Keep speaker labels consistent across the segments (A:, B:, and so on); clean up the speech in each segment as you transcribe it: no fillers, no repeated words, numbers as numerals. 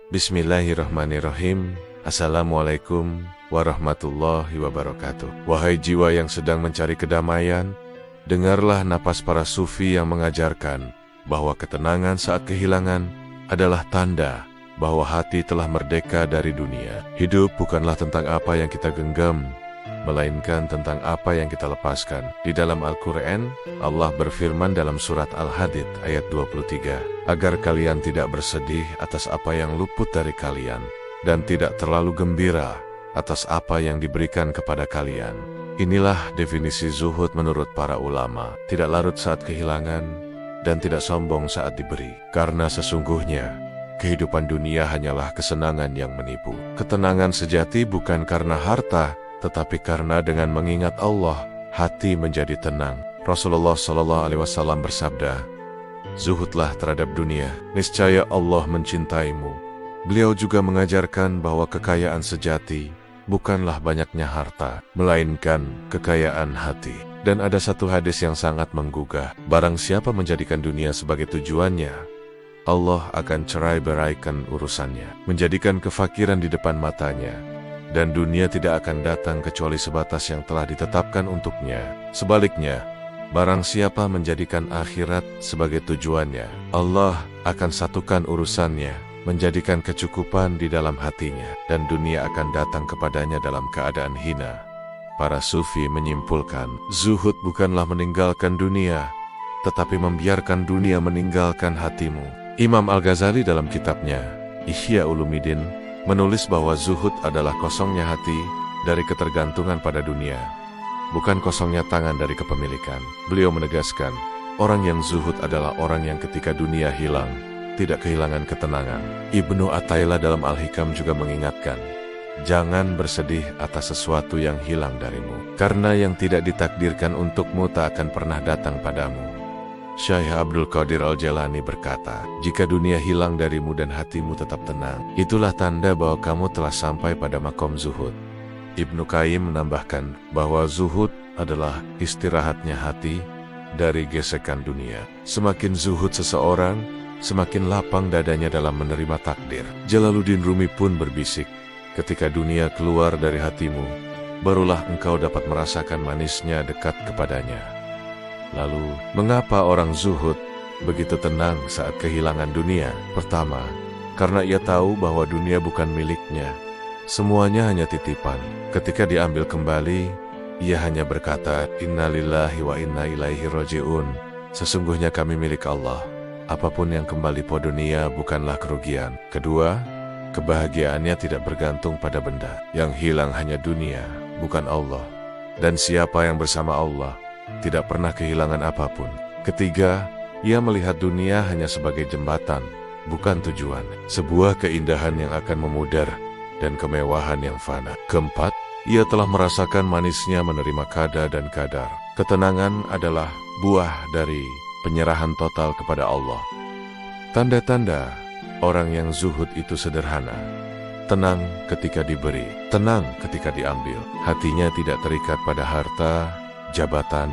A: Bismillahirrahmanirrahim. Assalamualaikum warahmatullahi wabarakatuh. Wahai jiwa yang sedang mencari kedamaian, dengarlah napas para sufi yang mengajarkan bahwa ketenangan saat kehilangan adalah tanda bahwa hati telah merdeka dari dunia. Hidup bukanlah tentang apa yang kita genggam, melainkan tentang apa yang kita lepaskan. Di dalam Al-Quran, Allah berfirman dalam surat Al-Hadid ayat 23, agar kalian tidak bersedih atas apa yang luput dari kalian, dan tidak terlalu gembira atas apa yang diberikan kepada kalian. Inilah definisi zuhud menurut para ulama, tidak larut saat kehilangan, dan tidak sombong saat diberi. Karena sesungguhnya, kehidupan dunia hanyalah kesenangan yang menipu. Ketenangan sejati bukan karena harta, tetapi karena dengan mengingat Allah, hati menjadi tenang. Rasulullah SAW bersabda, zuhudlah terhadap dunia, niscaya Allah mencintaimu. Beliau juga mengajarkan bahwa kekayaan sejati bukanlah banyaknya harta, melainkan kekayaan hati. Dan ada satu hadis yang sangat menggugah, barang siapa menjadikan dunia sebagai tujuannya, Allah akan cerai-beraikan urusannya, menjadikan kefakiran di depan matanya, dan dunia tidak akan datang kecuali sebatas yang telah ditetapkan untuknya. Sebaliknya, barang siapa menjadikan akhirat sebagai tujuannya, Allah akan satukan urusannya, menjadikan kecukupan di dalam hatinya, dan dunia akan datang kepadanya dalam keadaan hina. Para sufi menyimpulkan, zuhud bukanlah meninggalkan dunia, tetapi membiarkan dunia meninggalkan hatimu. Imam Al-Ghazali dalam kitabnya Ihya Ulumuddin menulis bahwa zuhud adalah kosongnya hati dari ketergantungan pada dunia, bukan kosongnya tangan dari kepemilikan. Beliau menegaskan, orang yang zuhud adalah orang yang ketika dunia hilang, tidak kehilangan ketenangan. Ibnu Athaillah dalam Al-Hikam juga mengingatkan, jangan bersedih atas sesuatu yang hilang darimu, karena yang tidak ditakdirkan untukmu tak akan pernah datang padamu. Syekh Abdul Qadir Al-Jailani berkata, jika dunia hilang darimu dan hatimu tetap tenang, itulah tanda bahwa kamu telah sampai pada makom zuhud. Ibnu Qayyim menambahkan bahwa zuhud adalah istirahatnya hati dari gesekan dunia. Semakin zuhud seseorang, semakin lapang dadanya dalam menerima takdir. Jalaluddin Rumi pun berbisik, ketika dunia keluar dari hatimu, barulah engkau dapat merasakan manisnya dekat kepadanya. Lalu, mengapa orang zuhud begitu tenang saat kehilangan dunia? Pertama, karena ia tahu bahwa dunia bukan miliknya. Semuanya hanya titipan. Ketika diambil kembali, ia hanya berkata, Inna lillahi wa inna ilaihi raji'un. Sesungguhnya kami milik Allah. Apapun yang kembali po dunia bukanlah kerugian. Kedua, kebahagiaannya tidak bergantung pada benda. Yang hilang hanya dunia, bukan Allah. Dan siapa yang bersama Allah tidak pernah kehilangan apapun. Ketiga, ia melihat dunia hanya sebagai jembatan, bukan tujuan. Sebuah keindahan yang akan memudar dan kemewahan yang fana. Keempat, ia telah merasakan manisnya menerima qada dan qadar. Ketenangan adalah buah dari penyerahan total kepada Allah. Tanda-tanda orang yang zuhud itu sederhana. Tenang ketika diberi, tenang ketika diambil. Hatinya tidak terikat pada harta, jabatan,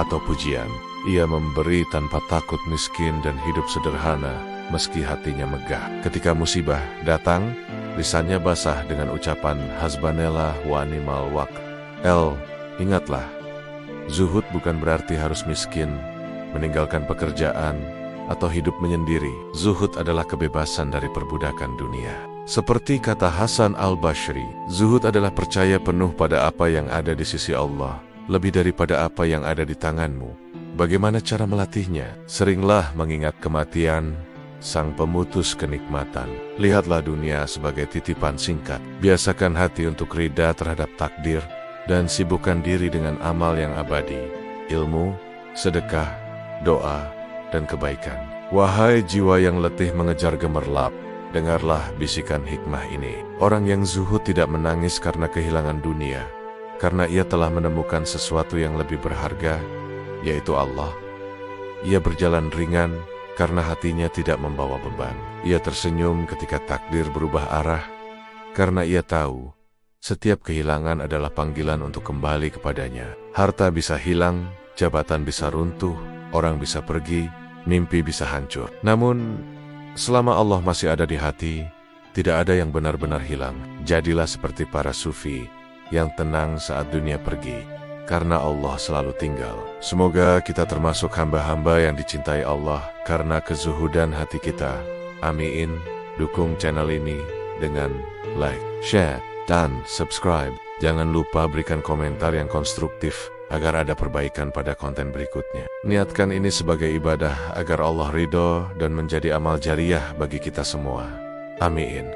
A: atau pujian. Ia memberi tanpa takut miskin dan hidup sederhana, meski hatinya megah. Ketika musibah datang, lisannya basah dengan ucapan hasbanallah wa ni'mal wakil. Ingatlah, zuhud bukan berarti harus miskin, meninggalkan pekerjaan, atau hidup menyendiri. Zuhud adalah kebebasan dari perbudakan dunia. Seperti kata Hasan Al-Bashri, zuhud adalah percaya penuh pada apa yang ada di sisi Allah, lebih daripada apa yang ada di tanganmu. Bagaimana cara melatihnya? Seringlah mengingat kematian, sang pemutus kenikmatan. Lihatlah dunia sebagai titipan singkat. Biasakan hati untuk rida terhadap takdir, dan sibukkan diri dengan amal yang abadi, ilmu, sedekah, doa, dan kebaikan. Wahai jiwa yang letih mengejar gemerlap, dengarlah bisikan hikmah ini. Orang yang zuhud tidak menangis karena kehilangan dunia, karena ia telah menemukan sesuatu yang lebih berharga, yaitu Allah. Ia berjalan ringan karena hatinya tidak membawa beban. Ia tersenyum ketika takdir berubah arah, karena ia tahu setiap kehilangan adalah panggilan untuk kembali kepadanya. Harta bisa hilang, jabatan bisa runtuh, orang bisa pergi, mimpi bisa hancur. Namun, selama Allah masih ada di hati, Tidak ada yang benar-benar hilang. Jadilah seperti para sufi yang tenang saat dunia pergi, karena Allah selalu tinggal. Semoga kita termasuk hamba-hamba yang dicintai Allah karena kezuhudan hati kita. Amin. Dukung channel ini dengan like, share, dan subscribe. Jangan lupa berikan komentar yang konstruktif agar ada perbaikan pada konten berikutnya. Niatkan ini sebagai ibadah agar Allah ridho dan menjadi amal jariah bagi kita semua. Amin.